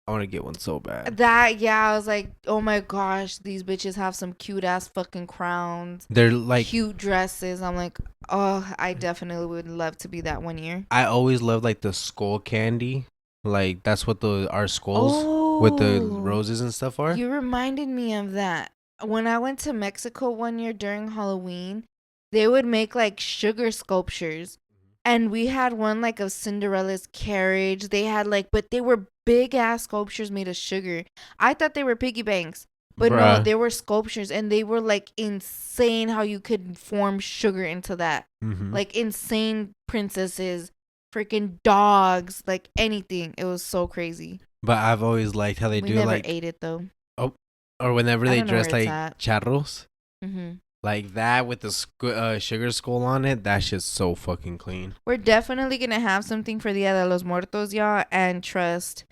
I want to get one so bad. That, yeah, I was like, oh my gosh, these bitches have some cute ass fucking crowns. They're like cute dresses. I'm like, oh, I definitely would love to be that one year. I always loved like the skull candy. Like that's what our skulls with the roses and stuff are. You reminded me of that. When I went to Mexico one year during Halloween, they would make like sugar sculptures. And we had one like of Cinderella's carriage. They had like, but they were big ass sculptures made of sugar. I thought they were piggy banks, but no, they were sculptures, and they were like insane how you could form sugar into that. Mm-hmm. Like insane princesses, freaking dogs, like anything. It was so crazy. But I've always liked how they do never like ate it though. Oh, or whenever they dress like charros. Mm-hmm. Like that with the sugar skull on it, that's just so fucking clean. We're definitely gonna have something for Dia de los Muertos, y'all, and trust,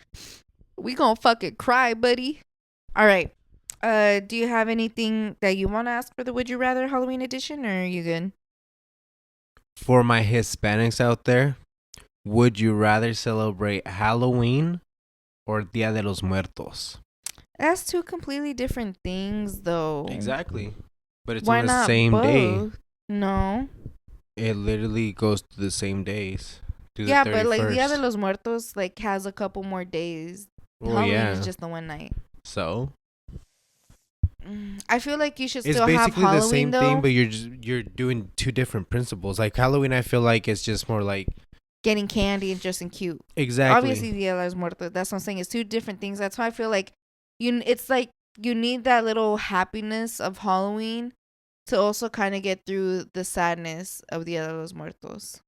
we gonna fucking cry, buddy. All right. Do you have anything that you want to ask for the Would You Rather Halloween edition, or are you good? For my Hispanics out there, would you rather celebrate Halloween or Dia de los Muertos? That's two completely different things, though. Exactly. But it's Why on the not same both? day. No. It literally goes to the same days. Yeah, but like Dia de los Muertos like has a couple more days. Halloween is just the one night. So I feel like you should it's still have Halloween, the same though. thing, but you're doing two different principles. Like Halloween, I feel like it's just more like getting candy and dressing cute. Exactly. Obviously, Dia de los Muertos. That's what I'm saying. It's two different things. That's why I feel like it's like you need that little happiness of Halloween to also kind of get through the sadness of Dia de los Muertos.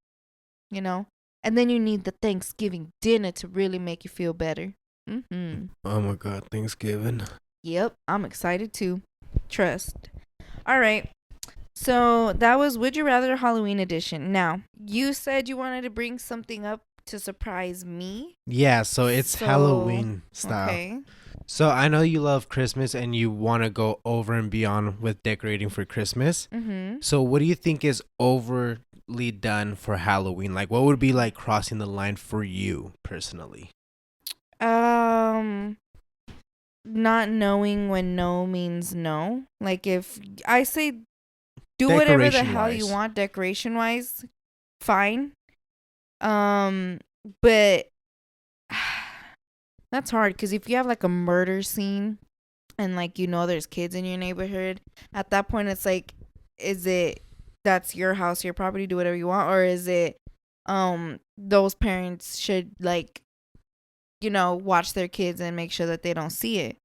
You know? And then you need the Thanksgiving dinner to really make you feel better. Mm-hmm. Oh my God, Thanksgiving. Yep, I'm excited too. Trust. All right. So that was Would You Rather Halloween edition. Now, you said you wanted to bring something up to surprise me. Yeah, so it's Halloween style. Okay. So I know you love Christmas and you want to go over and beyond with decorating for Christmas. Mm-hmm. So what do you think is overly done for Halloween? Like what would be like crossing the line for you personally? Not knowing when no means no. Like if I say do whatever the hell you want decoration wise, fine. But that's hard because if you have like a murder scene and like there's kids in your neighborhood, at that point it's like, is it that's your house, your property, do whatever you want, or is it those parents should like watch their kids and make sure that they don't see it?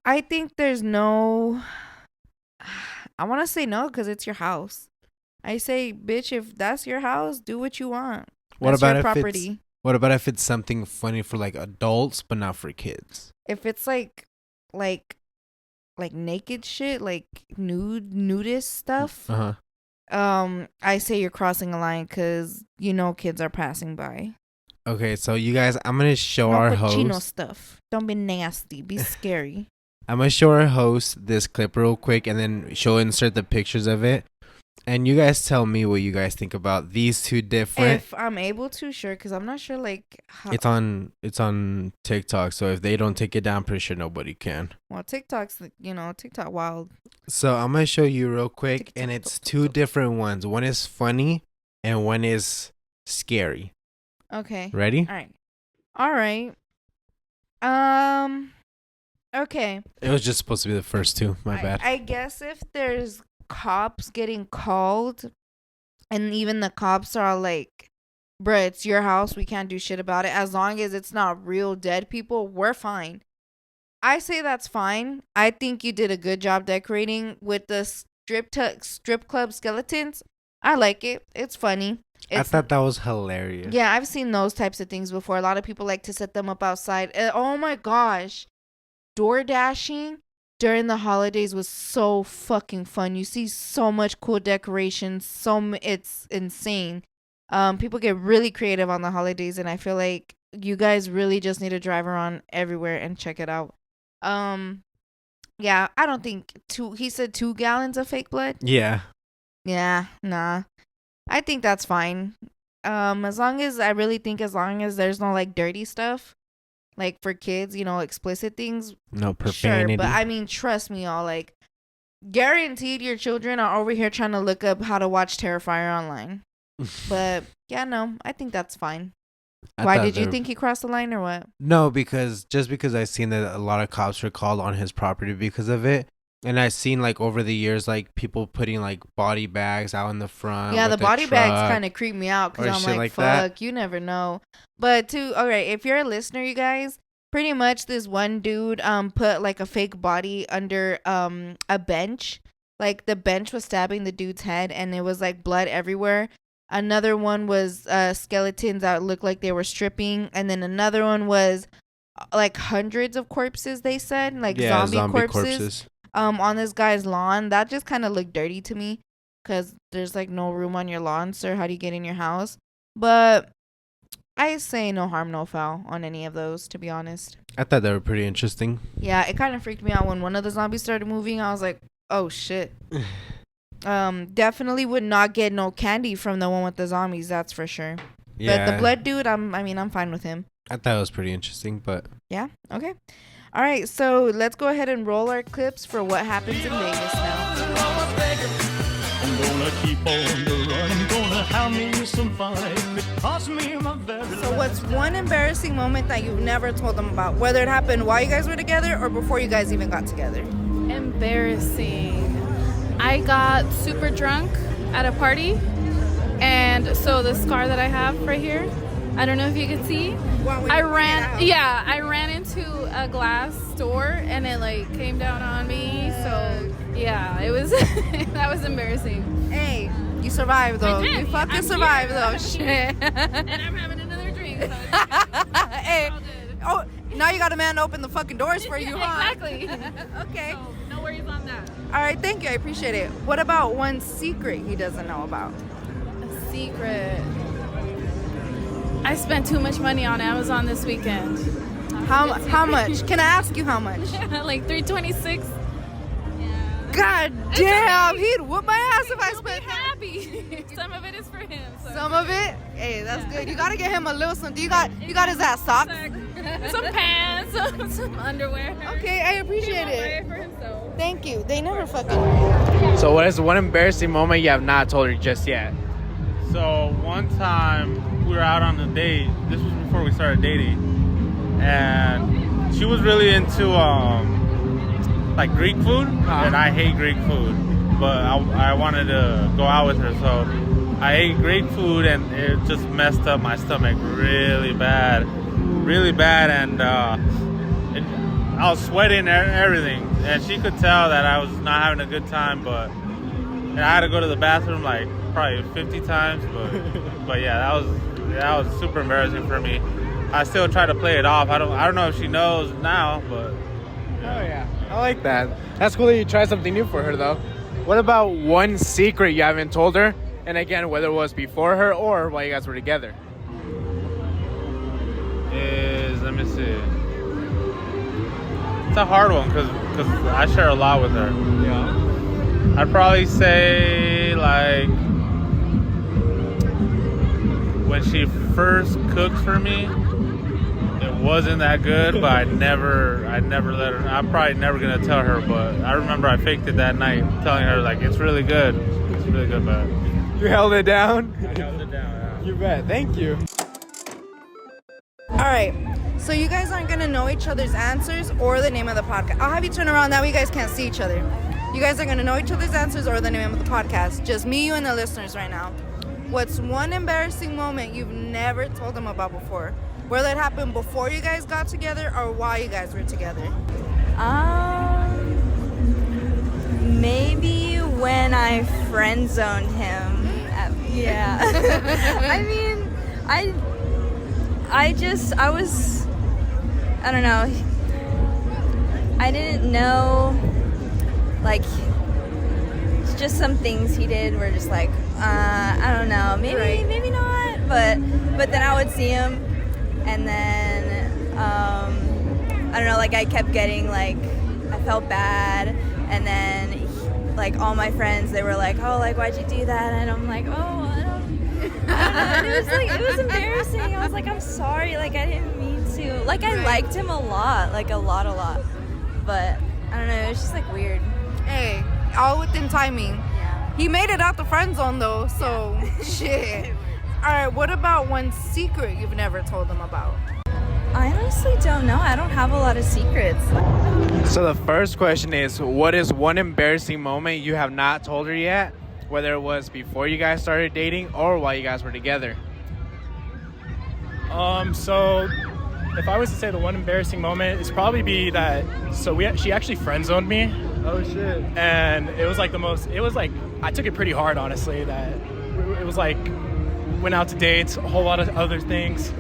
I think there's no. I want to say no because it's your house. I say, bitch, if that's your house, do what you want. What about your property? What about if it's something funny for like adults but not for kids? If it's like naked shit, like nudist stuff. I say you're crossing a line because kids are passing by. Okay, so you guys, I'm gonna show our host stuff. Don't be nasty. Be scary. I'm gonna show our host this clip real quick, and then she'll insert the pictures of it. And you guys tell me what you guys think about these two different. If I'm able to, sure, because I'm not sure like how. It's on TikTok, so if they don't take it down, I'm pretty sure nobody can. Well, TikTok's TikTok wild. So I'm gonna show you real quick, and it's two different ones. One is funny, and one is scary. Okay. Ready? All right. Okay. It was just supposed to be the first two. My bad. I guess if there's cops getting called and even the cops are like, bruh, it's your house, we can't do shit about it, as long as it's not real dead people, we're fine. I say that's fine. I think you did a good job decorating with the strip club skeletons. I like it. It's funny. I thought that was hilarious. Yeah, I've seen those types of things before. A lot of people like to set them up outside. Oh my gosh. Door dashing during the holidays was so fucking fun. You see so much cool decorations. It's insane. People get really creative on the holidays, and I feel like you guys really just need to drive around everywhere and check it out. Yeah, I don't think he said 2 gallons of fake blood. Yeah. Yeah, nah. I think that's fine. As long as there's no like dirty stuff, like for kids, explicit things. No profanity. Sure, but I mean, trust me, all like, guaranteed your children are over here trying to look up how to watch Terrifier online. But yeah, no, I think that's fine. Why did you think he crossed the line or what? No, because I seen that a lot of cops were called on his property because of it. And I've seen like over the years, like people putting like body bags out in the front. Yeah, the body bags kind of creep me out because I'm like, fuck, that. You never know. But all right, if you're a listener, you guys, pretty much this one dude put like a fake body under a bench. Like the bench was stabbing the dude's head and it was like blood everywhere. Another one was skeletons that looked like they were stripping. And then another one was like hundreds of corpses, they said. Like zombie corpses. On this guy's lawn. That just kind of looked dirty to me. Because there's like no room on your lawn, sir. How do you get in your house? But I say no harm, no foul on any of those, to be honest. I thought they were pretty interesting. Yeah, it kind of freaked me out when one of the zombies started moving. I was like, oh, shit. Definitely would not get no candy from the one with the zombies, that's for sure. Yeah. But the blood dude, I'm fine with him. I thought it was pretty interesting, but yeah, okay. All right, so let's go ahead and roll our clips for what happens in Vegas now. I'm gonna keep on the run, gonna have me some fun. It cost me my very So what's one embarrassing moment that you've never told them about, whether it happened while you guys were together or before you guys even got together? Embarrassing. I got super drunk at a party, and so the scar that I have right here, I don't know if you can see. I ran into a glass door and it like came down on me. So yeah, it was that was embarrassing. Hey, you survived though. You fucking survived though. Shit. And I'm having another drink. So hey, oh, now you got a man to open the fucking doors for you, huh? Exactly. Okay. So, no worries on that. All right, thank you. I appreciate it. What about one secret he doesn't know about? A secret. I spent too much money on Amazon this weekend. How much? Can I ask you how much? Like $326. Yeah. God damn, he'd whoop my ass if I spent that. Happy. Some of it is for him. So. Some of it? Hey, that's good. You gotta get him a little something. You got his ass socks? Some pants, some underwear. Okay, I appreciate it. For himself. Thank you. They never fucking. So what is one embarrassing moment you have not told her just yet? So one time we were out on a date. This was before we started dating, and she was really into like Greek food, and I hate Greek food, but I wanted to go out with her, so I ate Greek food, and it just messed up my stomach really bad, and I was sweating and everything, and she could tell that I was not having a good time, and I had to go to the bathroom like probably 50 times, but yeah, that was super embarrassing for me. I still try to play it off. I don't know if she knows now, but yeah. Oh yeah, I like that. That's cool that you try something new for her though. What about one secret you haven't told her? And again, whether it was before her or while you guys were together. Let me see. It's a hard one because I share a lot with her. Yeah. I'd probably say like when she first cooked for me, it wasn't that good, but I never let her. I'm probably never gonna tell her, but I remember I faked it that night, telling her like it's really good, but you held it down. I held it down. Yeah. You bet. Thank you. All right, so you guys aren't gonna know each other's answers or the name of the podcast. I'll have you turn around, that way you guys can't see each other. You guys are gonna know each other's answers or the name of the podcast. Just me, you, and the listeners right now. What's one embarrassing moment you've never told them about before? Whether it happened before you guys got together or while you guys were together. Maybe when I friend zoned him. Yeah. I mean, I don't know. I didn't know, like, just some things he did were just like, I don't know, maybe not, but then I would see him, and then, I don't know, like, I kept getting, like, I felt bad, and then, like, all my friends, they were like, oh, like, why'd you do that? And I'm like, oh, I don't know. And it was, like, it was embarrassing. I was like, I'm sorry, like, I didn't mean to. Like, I liked him a lot, like, a lot. But, I don't know, it was just, like, weird. Hey, all within timing. Yeah. He made it out the friend zone, though, so shit. All right, what about one secret you've never told him about? I honestly don't know. I don't have a lot of secrets. So the first question is, what is one embarrassing moment you have not told her yet? Whether it was before you guys started dating or while you guys were together. So if I was to say the one embarrassing moment, it's probably be that. So she actually friend zoned me. Oh shit. And it was like I took it pretty hard, honestly. That it was like went out to dates, a whole lot of other things,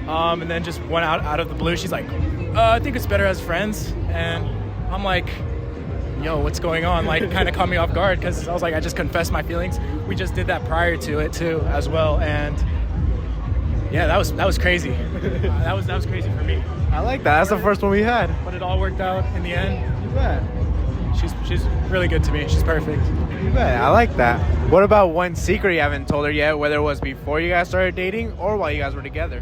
and then just went out of the blue. She's like, I think it's better as friends, and I'm like, yo, what's going on? Like, kind of caught me off guard because I was like, I just confessed my feelings. We just did that prior to it too, as well, and yeah, that was crazy. that was crazy for me. I like that. That's the first one we had. But it all worked out in the end. You bet. She's really good to me. She's perfect. You bet. I like that. What about one secret you haven't told her yet, whether it was before you guys started dating or while you guys were together?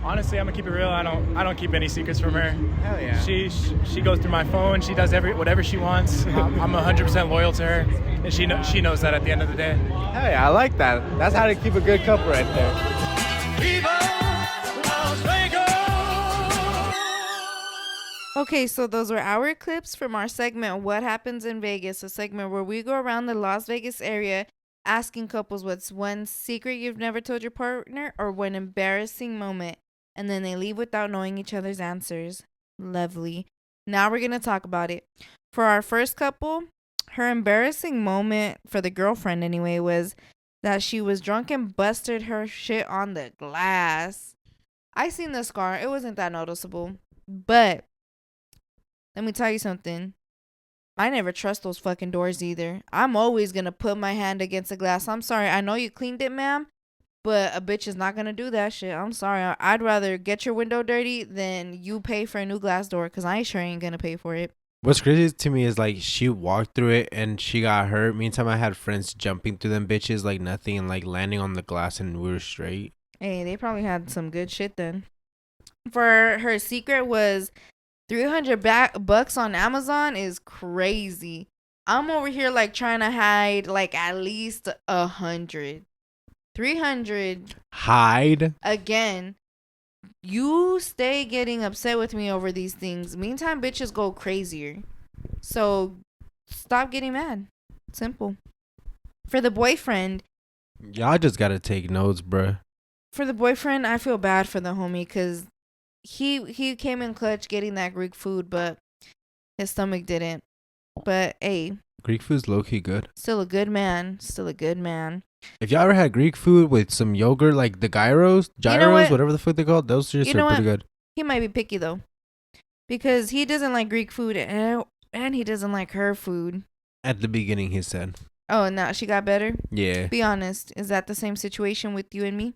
Honestly, I'm gonna keep it real. I don't keep any secrets from her. Hell yeah. She goes through my phone. She does whatever she wants. I'm 100% loyal to her, and she knows that at the end of the day. Hell yeah, I like that. That's how to keep a good couple right there. Okay, so those were our clips from our segment, What Happens in Vegas, a segment where we go around the Las Vegas area asking couples what's one secret you've never told your partner or one embarrassing moment, and then they leave without knowing each other's answers. Lovely. Now we're going to talk about it. For our first couple, her embarrassing moment, for the girlfriend anyway, was that she was drunk and busted her shit on the glass. I seen the scar. It wasn't that noticeable. But let me tell you something. I never trust those fucking doors either. I'm always going to put my hand against the glass. I'm sorry. I know you cleaned it, ma'am, but a bitch is not going to do that shit. I'm sorry. I'd rather get your window dirty than you pay for a new glass door because I sure ain't going to pay for it. What's crazy to me is like she walked through it and she got hurt. Meantime, I had friends jumping through them bitches like nothing and like landing on the glass and we were straight. Hey, they probably had some good shit then. For her secret was $300 on Amazon is crazy. I'm over here like trying to hide like at least 100. 300. Hide? Again, you stay getting upset with me over these things. Meantime, bitches go crazier. So stop getting mad. Simple. For the boyfriend. Y'all just gotta take notes, bruh. For the boyfriend, I feel bad for the homie because he came in clutch getting that Greek food, but his stomach didn't. But hey, Greek food's low-key good. Still a good man. If y'all ever had Greek food with some yogurt, like the gyros, whatever the fuck they called, those just are pretty good. He might be picky though, because he doesn't like Greek food and he doesn't like her food. At the beginning, he said. Oh, now she got better? Yeah. Be honest. Is that the same situation with you and me?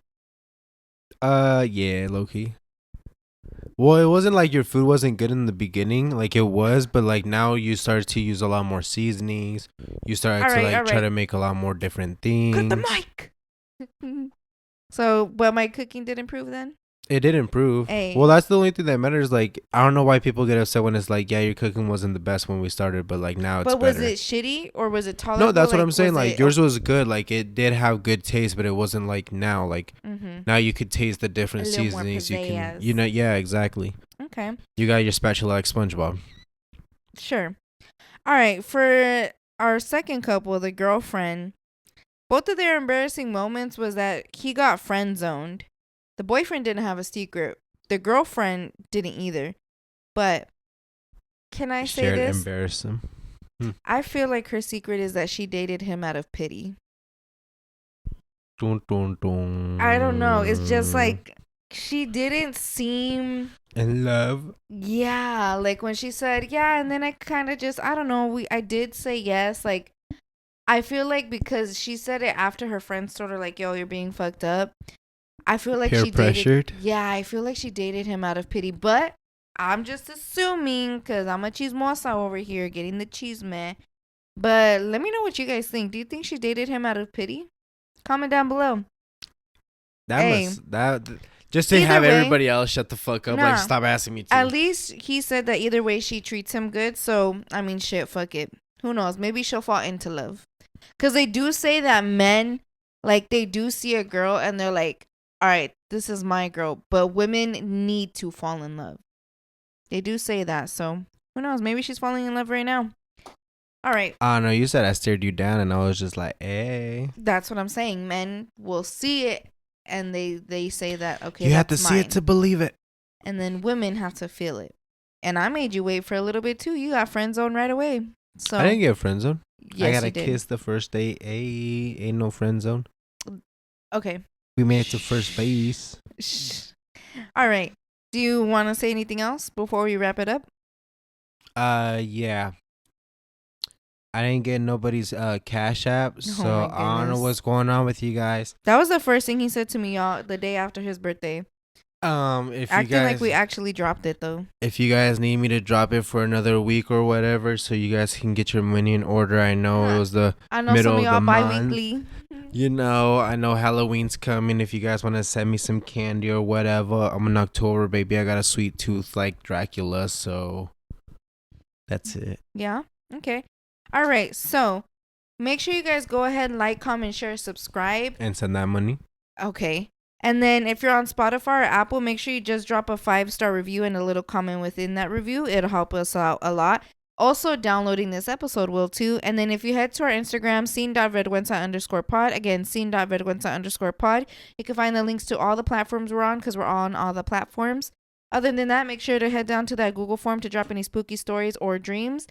Yeah, low-key. Well, it wasn't like your food wasn't good in the beginning, like it was, but like now you started to use a lot more seasonings. You started to try to make a lot more different things. Cut the mic. So, what, my cooking did improve then? It did improve. Hey. Well, that's the only thing that matters. Like, I don't know why people get upset when it's like, yeah, your cooking wasn't the best when we started, but like now it's better. But was it shitty or was it tolerable? No, that's what I'm saying. Like yours was good. Like it did have good taste, but it wasn't like now. Like now you could taste the different seasonings. You can, yeah, exactly. Okay. You got your spatula like SpongeBob. Sure. All right. For our second couple, the girlfriend, both of their embarrassing moments was that he got friend zoned. The boyfriend didn't have a secret. The girlfriend didn't either. But can I say this? Embarrass him. I feel like her secret is that she dated him out of pity. Dun, dun, dun. I don't know. It's just like she didn't seem In love. Yeah, like when she said, yeah, and then I kind of just, I don't know, I did say yes. Like, I feel like because she said it after her friends told her, like, yo, you're being fucked up. I feel like Peer she pressured. dated. Yeah, I feel like she dated him out of pity. But I'm just assuming because I'm a chismosa over here getting the cheese man. But let me know what you guys think. Do you think she dated him out of pity? Comment down below. That Hey. must that just to Either have way- everybody else shut the fuck up. Nah. Like, stop asking me to. At least he said that either way she treats him good. So, I mean, shit, fuck it. Who knows? Maybe she'll fall into love. Because they do say that men, like, they do see a girl and they're like, all right, this is my girl. But women need to fall in love. They do say that. So, who knows? Maybe she's falling in love right now. All right. No, you said I stared you down and I was just like, hey. That's what I'm saying. Men will see it and they say that, okay, You have to that's see mine. it to believe it. And then women have to feel it. And I made you wait for a little bit too. You got friend zone right away. So I didn't get friend zone. yes, I got a you did. kiss the first day. Ain't no friend zone. Okay. We made it to first base. Shh. All right. Do you want to say anything else before we wrap it up? Yeah. I didn't get nobody's cash app, so my I don't know goodness. what's going on with you guys. That was the first thing he said to me, y'all, the day after his birthday. If Acting you guys, like we actually dropped it though. if you guys need me to drop it for another week or whatever, so you guys can get your money in order. I know it was the I know middle some of of y'all the month. bi-weekly. You know, I know Halloween's coming. If you guys want to send me some candy or whatever, I'm in October, baby. I got a sweet tooth like Dracula, so that's it. Yeah. Okay. All right. So make sure you guys go ahead, like, comment, share, subscribe. And send that money. Okay. And then if you're on Spotify or Apple, make sure you just drop a 5-star review and a little comment within that review. It'll help us out a lot. Also, downloading this episode will too. And then if you head to our Instagram, scene.vergüenza_pod. Again, scene.vergüenza_pod. You can find the links to all the platforms we're on because we're on all the platforms. Other than that, make sure to head down to that Google form to drop any spooky stories or dreams.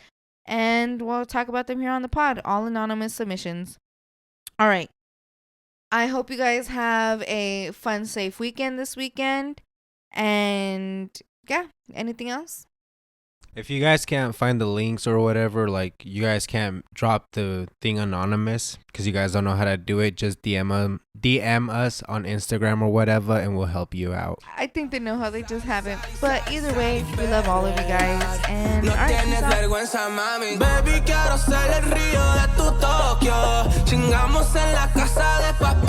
And we'll talk about them here on the pod. All anonymous submissions. All right. I hope you guys have a fun, safe weekend this weekend. And yeah, anything else? If you guys can't find the links or whatever, like you guys can't drop the thing anonymous because you guys don't know how to do it, just DM us on Instagram or whatever and we'll help you out. I think they know how, they just haven't. But either way, we love all of you guys. And No all right, peace tienes out. vergüenza, mami. Baby, quiero ser el río de tu Tokio. Chingamos en la casa de papá.